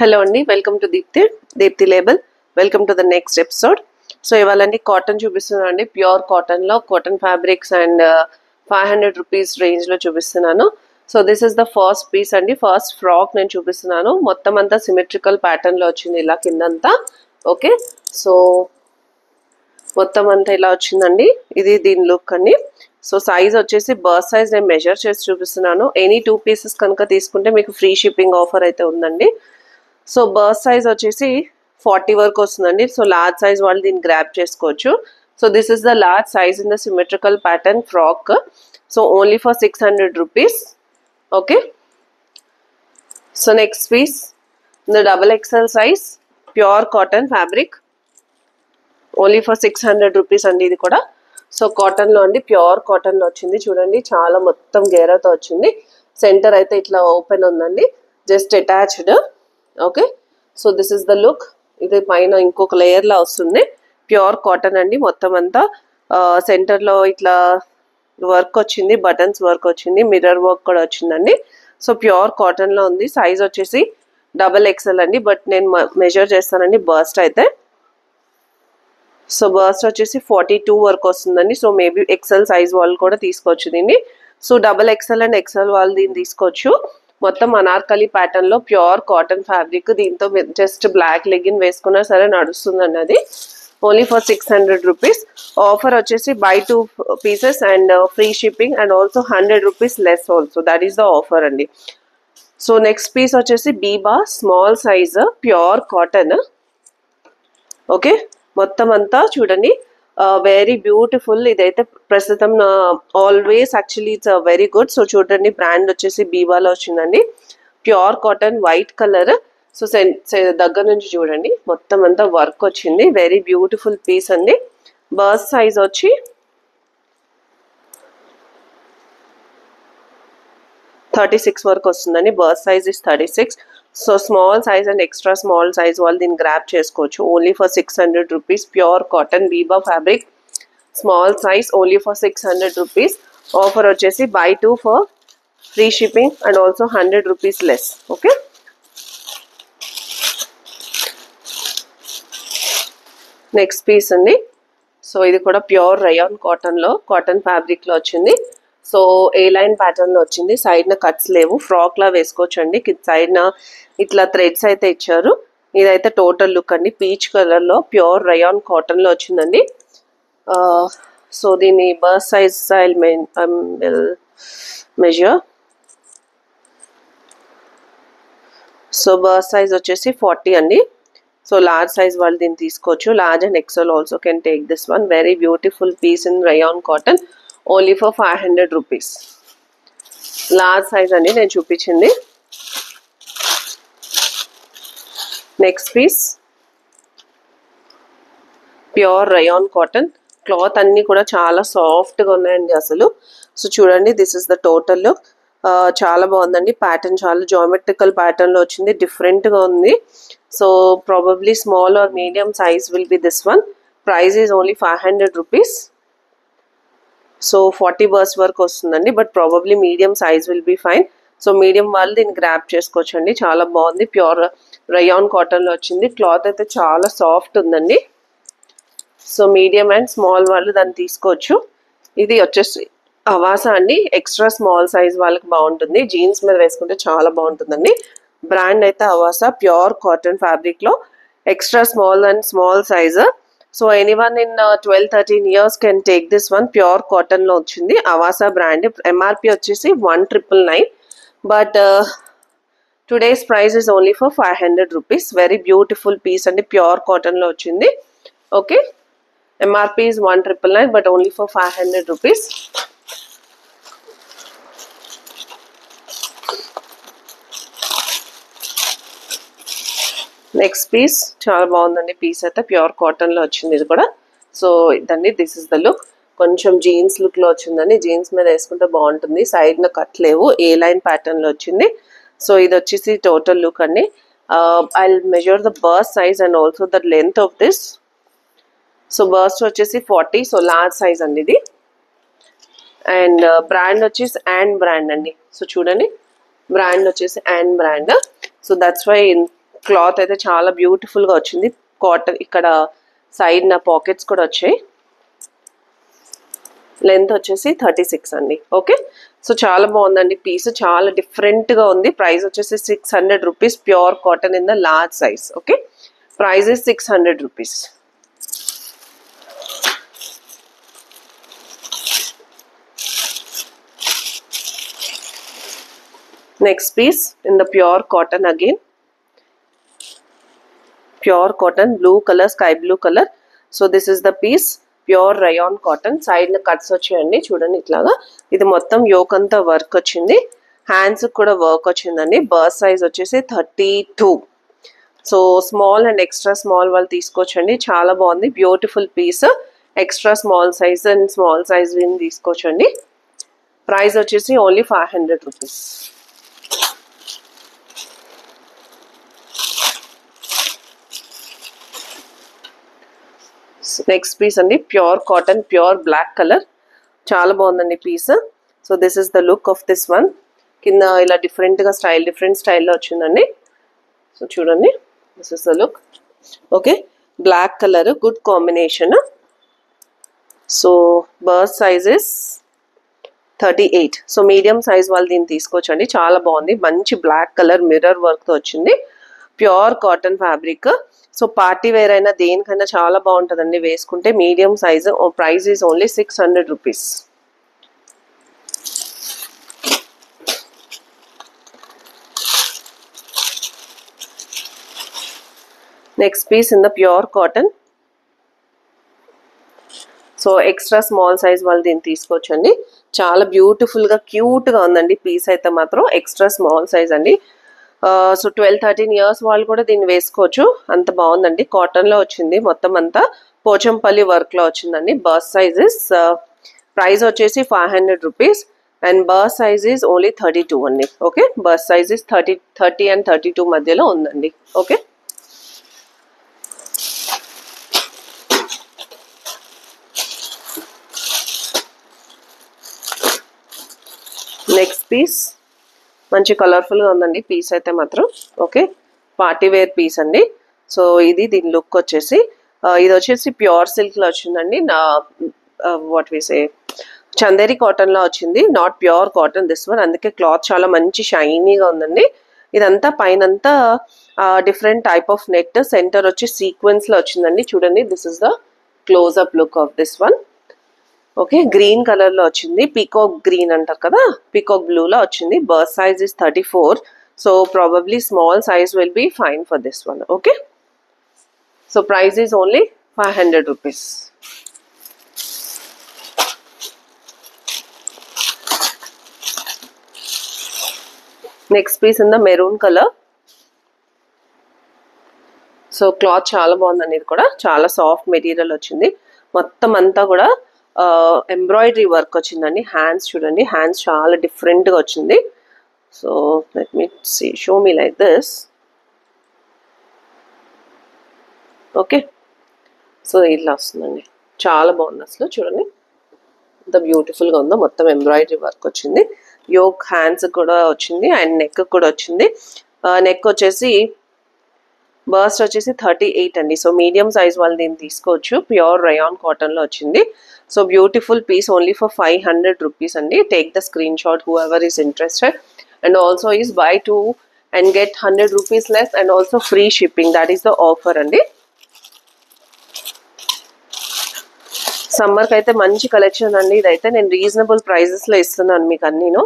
Hello అండి, welcome to Deepthi label. Welcome to the next episode. So ఇవాళ cotton చూపిస్తున్నాను అండి. ప్యూర్ కాటన్లో కాటన్ ఫ్యాబ్రిక్స్ అండ్ 500 రూపీస్ రేంజ్లో చూపిస్తున్నాను. So this is the first piece అండి. ఫస్ట్ ఫ్రాక్ నేను చూపిస్తున్నాను. మొత్తం అంతా సిమెట్రికల్ ప్యాటర్న్లో వచ్చింది ఇలా కిందంతా. ఓకే, సో మొత్తం అంతా ఇలా వచ్చిందండి. ఇది దీని లుక్ అండి. సో సైజ్ వచ్చేసి బర్త్ సైజ్ నేను మెజర్ చేసి చూపిస్తున్నాను. ఎనీ 2 పీసెస్ కనుక తీసుకుంటే మీకు ఫ్రీ షిప్పింగ్ ఆఫర్ అయితే ఉందండి. సో బర్త్ సైజ్ వచ్చేసి 40 వరకు వస్తుందండి. సో లార్జ్ సైజ్ వాళ్ళు దీన్ని గ్రాప్ చేసుకోవచ్చు. So this is the large size in the symmetrical pattern frock. So only for 600 rupees. Okay, so next piece the XXL size pure cotton fabric only for 600 rupees అండి. ఇది కూడా so కాటన్లో అండి, pure కాటన్లో వచ్చింది. చూడండి చాలా మొత్తం గేరాతో వచ్చింది. సెంటర్ అయితే ఇట్లా ఓపెన్ ఉందండి, just attached. Okay, so this is the look. ఇది పైన ఇంకొక లేయర్ లా వస్తుంది. ప్యూర్ కాటన్ అండి. మొత్తం అంతా సెంటర్లో ఇట్లా వర్క్ వచ్చింది, బటన్స్ వర్క్ వచ్చింది, మిర్రర్ వర్క్ కూడా వచ్చిందండి. సో ప్యూర్ కాటన్లో ఉంది. సైజ్ వచ్చేసి XXL అండి, బట్ నేను మెజర్ చేస్తానండి బర్స్ట్ అయితే. సో బర్స్ట్ వచ్చేసి 42 వరకు వస్తుందండి. సో మేబీ XL సైజ్ వాళ్ళు కూడా తీసుకోవచ్చు దీన్ని. సో XXL అండ్ XL వాళ్ళు దీన్ని తీసుకోవచ్చు. మొత్తం అనార్కలి ప్యాటర్న్ లో ప్యూర్ కాటన్ ఫ్యాబ్రిక్. దీంతో జస్ట్ బ్లాక్ లెగిన్ వేసుకున్నా సరే నడుస్తుందండి. అది ఓన్లీ ఫర్ 600 రూపీస్. ఆఫర్ వచ్చేసి buy 2 pieces and free shipping and also 100 rupees less also. That is the offer అండి. సో నెక్స్ట్ పీస్ వచ్చేసి Biba small size pure cotton. Okay, మొత్తం అంతా చూడండి వెరీ బ్యూటిఫుల్. ఇదైతే ప్రస్తుతం always actually it's very good. So చూడండి brand వచ్చేసి బీబాలో వచ్చిందండి. Pure cotton white colour. So దగ్గర నుంచి చూడండి మొత్తం అంతా వర్క్ వచ్చింది. వెరీ బ్యూటిఫుల్ పీస్ అండి. బర్త్ సైజ్ వచ్చి 36 వరకు వస్తుందండి. Burst size is 36. So small size and extra small size వాళ్ళు దీన్ని గ్రాప్ చేసుకోవచ్చు. Only for 600 rupees. Pure cotton Biba fabric small size only for 600 rupees. Offer వచ్చేసి buy 2 for free shipping and also 100 rupees less. Okay, next piece అండి. So ఇది కూడా pure rayon కాటన్లో cotton ఫ్యాబ్రిక్లో వచ్చింది. సో ఏ లైన్ ప్యాటర్న్లో వచ్చింది. సైడ్న కట్స్ లేవు, ఫ్రాక్లా వేసుకోవచ్చు అండి. సైడ్న ఇట్లా థ్రెడ్స్ అయితే ఇచ్చారు. ఇదైతే టోటల్ లుక్ అండి. పీచ్ కలర్లో ప్యూర్ రయాన్ కాటన్లో వచ్చిందండి. సో దీని breadth size measure. So birth size వచ్చేసి 40 అండి. సో లార్జ్ సైజ్ వాళ్ళు దీన్ని తీసుకోవచ్చు. Large and XL also can take this one. Very beautiful piece in rayon cotton only for 500 rupees. Large size అండి నేను చూపించింది. Next piece pure rayon cotton. Cloth అన్నీ కూడా చాలా సాఫ్ట్గా ఉన్నాయండి అసలు. సో చూడండి this is the total look. చాలా బాగుందండి. ప్యాటర్న్ చాలా జామెట్రికల్ ప్యాటర్న్లో వచ్చింది. డిఫరెంట్గా ఉంది. So probably small are medium size will be this one. Price is only 500 rupees. So 40 బర్స్ వరకు వస్తుందండి, but probably medium size will be fine. So medium వాళ్ళు దీన్ని గ్రాప్ చేసుకోవచ్చు అండి. చాలా బాగుంది. ప్యూర్ రయాన్ కాటన్లో వచ్చింది. క్లాత్ అయితే చాలా సాఫ్ట్ ఉందండి. సో మీడియం అండ్ స్మాల్ వాళ్ళు దాన్ని తీసుకోవచ్చు. ఇది వచ్చేసి అవాసా అండి. ఎక్స్ట్రా స్మాల్ సైజ్ వాళ్ళకి బాగుంటుంది. జీన్స్ మీద వేసుకుంటే చాలా బాగుంటుందండి. బ్రాండ్ అయితే అవాసా. ప్యూర్ కాటన్ ఫ్యాబ్రిక్లో extra small and small size. So anyone in 12-13 years can take this one. Pure కాటన్లో వచ్చింది. అవాసా బ్రాండ్. MRP వచ్చేసి 1999, but today's price is only for 500 rupees. Very beautiful piece అండి. ప్యూర్ కాటన్లో వచ్చింది. Okay, MRP is 1999, but only for 500 rupees. Next piece చాలా బాగుందండి. Piece అయితే pure కాటన్లో వచ్చింది. ఇది కూడా సో ఇదండి. This is the look. కొంచెం జీన్స్ లుక్లో వచ్చిందండి. జీన్స్ మీద వేసుకుంటే బాగుంటుంది. సైడ్న కట్ లేవు, ఏ లైన్ ప్యాటర్న్లో వచ్చింది. సో ఇది వచ్చేసి టోటల్ లుక్ అండి. I measure the bust size and also the length of this. So bust వచ్చేసి 40. సో లార్జ్ సైజ్ అండి ఇది. అండ్ బ్రాండ్ వచ్చేసి అండ్ బ్రాండ్ అండి. సో చూడండి బ్రాండ్ వచ్చేసి and brand. So that's why cloth అయితే చాలా బ్యూటిఫుల్గా వచ్చింది. కాటన్ ఇక్కడ సైడ్ నా పాకెట్స్ కూడా వచ్చాయి. లెంత్ వచ్చేసి 36 అండి. ఓకే, సో చాలా బాగుందండి పీస్, చాలా డిఫరెంట్గా ఉంది. ప్రైస్ వచ్చేసి 600 rupees, pure cotton in the large size. Okay, price is 600 rupees. Next piece in the pure cotton again. Pure cotton, blue color, sky blue color. So this is the piece, pure rayon cotton. Side na cuts వచ్చాయండి చూడండి ఇట్లాగా. ఇది మొత్తం yoke అంతా work వచ్చింది, hands కూడా work వచ్చిందండి. Birth size వచ్చేసి 32. So small and extra small వాళ్ళు తీసుకోవచ్చండి. చాలా బాగుంది, beautiful piece. Extra small size and small size తీసుకోవచ్చండి. ప్రైస్ వచ్చేసి ఓన్లీ 500 రూపీస్. నెక్స్ట్ పీస్ అండి, pure cotton, pure black colour. చాలా బాగుందండి piece. So this is the look of this one. కింద ఇలా డిఫరెంట్గా డిఫరెంట్ స్టైల్లో వచ్చిందండి. సో చూడండి, this is the look. Okay, black colour, good combination. So birth size is 38. So medium size వాళ్ళు దీన్ని తీసుకోవచ్చండి. చాలా బాగుంది, మంచి బ్లాక్ కలర్ మిర్రర్ వర్క్తో వచ్చింది. Pure cotton fabric. So party wear అయినా దేనికైనా చాలా బాగుంటుందండి వేసుకుంటే. Medium size. Price is only 600 rupees. Next piece in the pure cotton. So extra small size వాళ్ళు దీన్ని తీసుకోవచ్చండి. చాలా బ్యూటిఫుల్గా క్యూట్గా ఉందండి పీస్ అయితే మాత్రం. ఎక్స్ట్రా స్మాల్ సైజ్ అండి. సో 12-13 ఇయర్స్ వాళ్ళు కూడా దీన్ని వేసుకోవచ్చు, అంత బాగుందండి. కాటన్లో వచ్చింది, మొత్తం అంతా పోచంపల్లి వర్క్లో వచ్చిందండి. బర్త్ సైజెస్ ప్రైస్ వచ్చేసి 500 rupees and birth size is only 32 అండి. Okay, birth size is 30 and 32 మధ్యలో ఉందండి. ఓకే, నెక్స్ట్ పీస్ మంచి కలర్ఫుల్గా ఉందండి పీస్ అయితే మాత్రం. ఓకే, పార్టీ వేర్ పీస్ అండి. సో ఇది దీని లుక్ వచ్చేసి ఇది వచ్చేసి ప్యూర్ సిల్క్లో వచ్చిందండి. నా వాట్ వి సే చందేరి కాటన్లో వచ్చింది, not pure cotton this one. అందుకే క్లాత్ చాలా మంచి షైనీగా ఉందండి. ఇదంతా పైనంతా different type of net. Center వచ్చి సీక్వెన్స్లో వచ్చిందండి. చూడండి, this is the closeup look of this one. Okay, green కలర్లో వచ్చింది, పీకాక్ గ్రీన్ అంటారు కదా, పీకాక్ బ్లూలో వచ్చింది. Burst size is 34. So probably small size will be fine for this one. Okay, so price is only 500 rupees. Next piece in the maroon colour. So cloth చాలా బాగుందండి. ఇది కూడా చాలా సాఫ్ట్ మెటీరియల్ వచ్చింది. మొత్తం అంతా కూడా ఎంబ్రాయిడరీ వర్క్ వచ్చిందండి. హ్యాండ్స్ చూడండి, హ్యాండ్స్ చాలా డిఫరెంట్గా వచ్చింది. So let me see, show me like this. Okay, so ఇలా వస్తుందండి, చాలా బాగుంది అసలు. చూడండి ఎంత బ్యూటిఫుల్గా ఉందో. మొత్తం ఎంబ్రాయిడరీ వర్క్ వచ్చింది. యోక్ హ్యాండ్స్ కూడా వచ్చింది అండ్ నెక్ కూడా వచ్చింది. నెక్ వచ్చేసి బర్స్ట్ వచ్చేసి 38 అండి. సో మీడియం సైజ్ వాళ్ళు దీన్ని తీసుకోవచ్చు. ప్యూర్ రయాన్ కాటన్లో వచ్చింది. So beautiful piece, only for 500 rupees అండి. Take the screen shot who ever is interested. And also is buy 2 and get 100 rupees less and also free shipping. That is the offer అండి. సమ్మర్కి అయితే మంచి collection అండి. ఇదైతే నేను reasonable ప్రైజెస్లో ఇస్తున్నాను మీకు అన్నీను.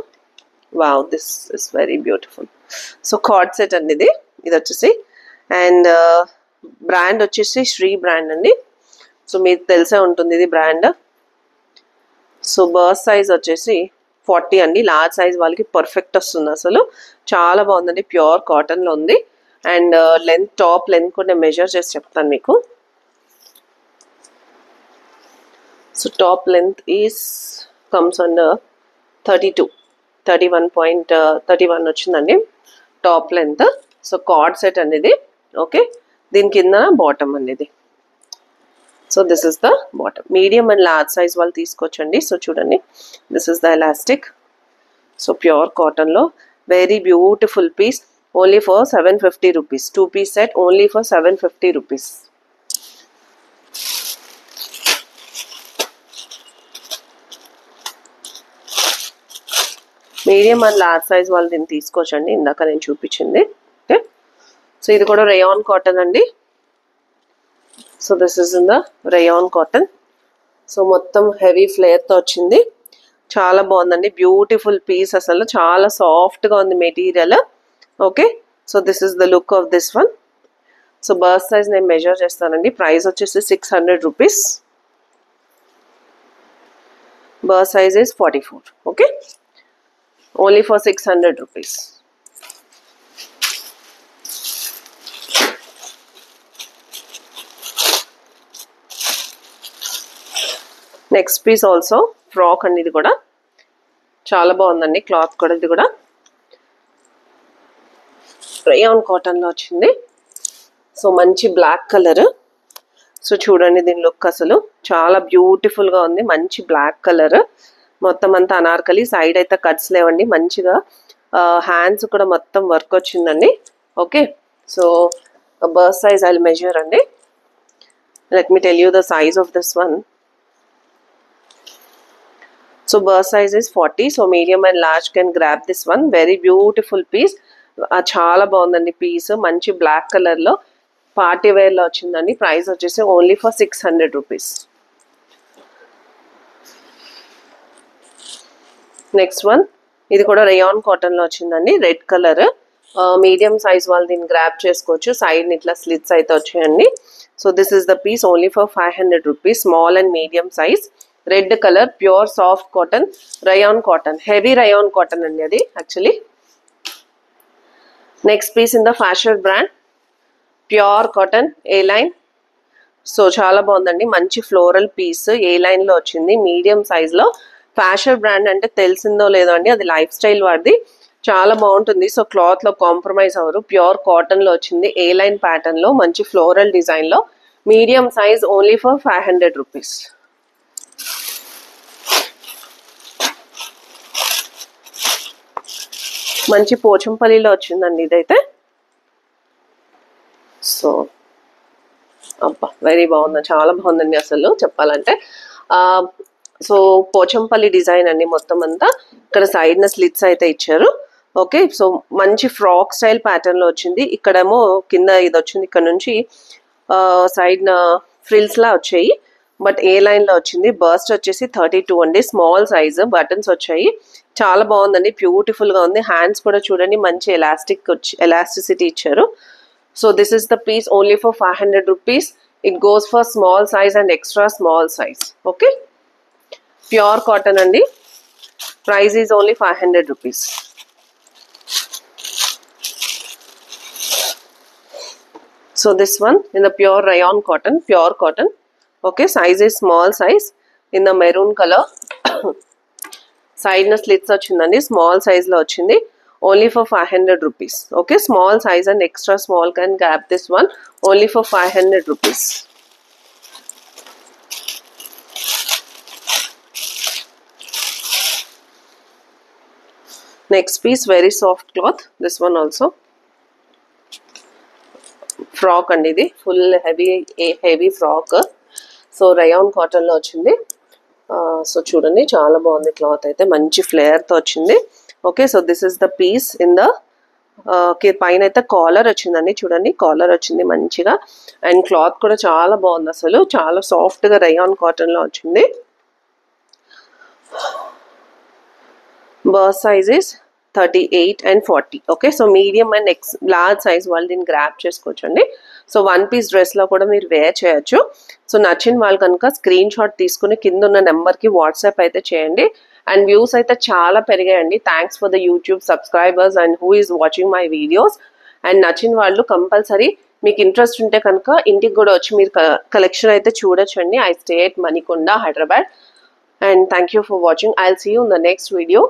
Wow, this is very beautiful. So cord set అండి ఇది. ఇది వచ్చేసి అండ్ బ్రాండ్ వచ్చేసి శ్రీ బ్రాండ్ అండి. సో మీకు తెలిసే ఉంటుంది ఇది బ్రాండ్. సో బర్త్ సైజ్ వచ్చేసి 40 అండి. లార్జ్ సైజ్ వాళ్ళకి పర్ఫెక్ట్ వస్తుంది అసలు. చాలా బాగుందండి, ప్యూర్ కాటన్లో ఉంది. అండ్ లెంత్, టాప్ లెంత్ కూడా నేను మెజర్ చేసి చెప్తాను మీకు. So top length is comes under 31 వచ్చిందండి top length. So cord set అనేది. ఓకే, దీని కింద బాటమ్ అనేది. So this is the bottom. Medium and large size వాళ్ళు తీసుకోవచ్చండి. సో చూడండి, this is the elastic. So pure కాటన్లో very beautiful piece. Only for 750 rupees. 2-piece set only for 750 rupees. Medium and large size వాళ్ళు దీన్ని తీసుకోవచ్చండి, ఇందాక నేను చూపించింది. ఓకే, సో ఇది కూడా రేయాన్ కాటన్ అండి. So this is in the rayon cotton. So మొత్తం హెవీ ఫ్లేర్తో వచ్చింది, చాలా బాగుందండి. బ్యూటిఫుల్ పీస్, అసలు చాలా సాఫ్ట్గా ఉంది material. Okay, so this is the look of this one. So birth size నేను మెజర్ చేస్తానండి. ప్రైస్ వచ్చేసి 600 rupees. Bust size is 44. Okay, only for 600 rupees. Next piece also frock అండి. ఇది కూడా చాలా బాగుందండి, క్లాత్ కూడా. ఇది కూడా రేయాన్ కాటన్లో వచ్చింది. సో మంచి బ్లాక్ కలర్. సో చూడండి దీని లుక్ అసలు చాలా బ్యూటిఫుల్గా ఉంది. మంచి బ్లాక్ కలర్, మొత్తం అంతా అనార్కలి. సైడ్ అయితే కట్స్ లేవండి, మంచిగా హ్యాండ్స్ కూడా మొత్తం వర్క్ వచ్చిందండి. Okay, so birth size I will measure అండి. Let me tell you the size of this one. So burst size is 40. So medium and large can grab this one. Very beautiful piece. చాలా బాగుందండి piece. మంచి black colour లో party wear లో వచ్చిందండి. Price వచ్చేసి only for 600 rupees. Next one, ఇది కూడా rayon cotton లో వచ్చిందండి. రెడ్ కలర్, మీడియం సైజ్ వాళ్ళు దీన్ని గ్రాప్ చేసుకోవచ్చు. సైడ్ ఇట్లా స్లిట్స్ అయితే వచ్చాయండి. So this is the piece only for 500 rupees. Small and medium size, red colour, pure soft cotton, rayon cotton, heavy rayon cotton అండి అది actually. Next piece in the fashion brand, pure cotton A line. So చాలా బాగుందండి, మంచి floral piece A line లో వచ్చింది, medium size లో. Fashion brand అంటే తెలిసిందో లేదో అండి, అది లైఫ్ స్టైల్ వాడిది, చాలా బాగుంటుంది. సో క్లాత్ లో కాంప్రమైజ్ అవ్వరు. ప్యూర్ కాటన్ లో వచ్చింది, ఏ లైన్ ప్యాటర్న్ లో, మంచి ఫ్లోరల్ డిజైన్ లో, medium size only for 500 rupees. మంచి పోచంపల్లిలో వచ్చిందండి ఇదైతే. సో అబ్బా వెరీ బాగుంది, చాలా బాగుందండి అసలు చెప్పాలంటే. సో పోచంపల్లి డిజైన్ అండి మొత్తం అంతా. ఇక్కడ సైడ్ న స్లిట్స్ అయితే ఇచ్చారు. ఓకే, సో మంచి ఫ్రాక్ స్టైల్ ప్యాటర్న్ లో వచ్చింది. ఇక్కడేమో కింద ఇది వచ్చింది, ఇక్కడ నుంచి సైడ్ న ఫ్రిల్స్ లా వచ్చాయి, బట్ ఏ లైన్ లో వచ్చింది. బర్స్ట్ వచ్చేసి 32 అండి, స్మాల్ సైజ్, బటన్స్ వచ్చాయి. చాలా బాగుందండి, బ్యూటిఫుల్ గా ఉంది. హ్యాండ్స్ కూడా చూడండి మంచి ఎలాస్టిసిటీ ఇచ్చారు. So this is the piece only for 500 rupees. It goes for small size and extra small size. Okay, pure cotton అండి. Price is only 500 rupees. So this one in the pure rayon cotton, pure cotton. Okay, size is small size in the maroon color. Side na slits ochindandi, small size lo ochindi, only for 500 rupees. Okay, small size and extra small can grab this one, only for 500 rupees. Next piece, very soft cloth, this one also. Frock అండి, ఇది full heavy frock. So rayon cotton లో వచ్చింది. So చూడండి చాలా బాగుంది cloth అయితే, మంచి flare తో వచ్చింది. Okay, so this is the piece in the పైన అయితే కాలర్ వచ్చిందండి. చూడండి కాలర్ వచ్చింది మంచిగా, అండ్ క్లాత్ కూడా చాలా బాగుంది అసలు, చాలా సాఫ్ట్ గా రయాన్ కాటన్ లో వచ్చింది. Burst size is 38 and 40. Okay, so medium and large size వాళ్ళు దీన్ని గ్రాప్ చేసుకోవచ్చు అండి. సో 1 piece డ్రెస్లో కూడా మీరు వేర్ చేయొచ్చు. సో నచ్చిన వాళ్ళు కనుక స్క్రీన్ షాట్ తీసుకుని కింద ఉన్న నెంబర్కి వాట్సాప్ అయితే చేయండి. అండ్ వ్యూస్ అయితే చాలా పెరిగాయండి. Thanks for the YouTube subscribers and who is watching my videos. And నచ్చిన వాళ్ళు కంపల్సరీ మీకు ఇంట్రెస్ట్ ఉంటే కనుక ఇంటికి కూడా వచ్చి మీరు కలెక్షన్ అయితే చూడొచ్చండి. I stay at Manikonda, Hyderabad. And thank you for watching. I'll see you in the next video.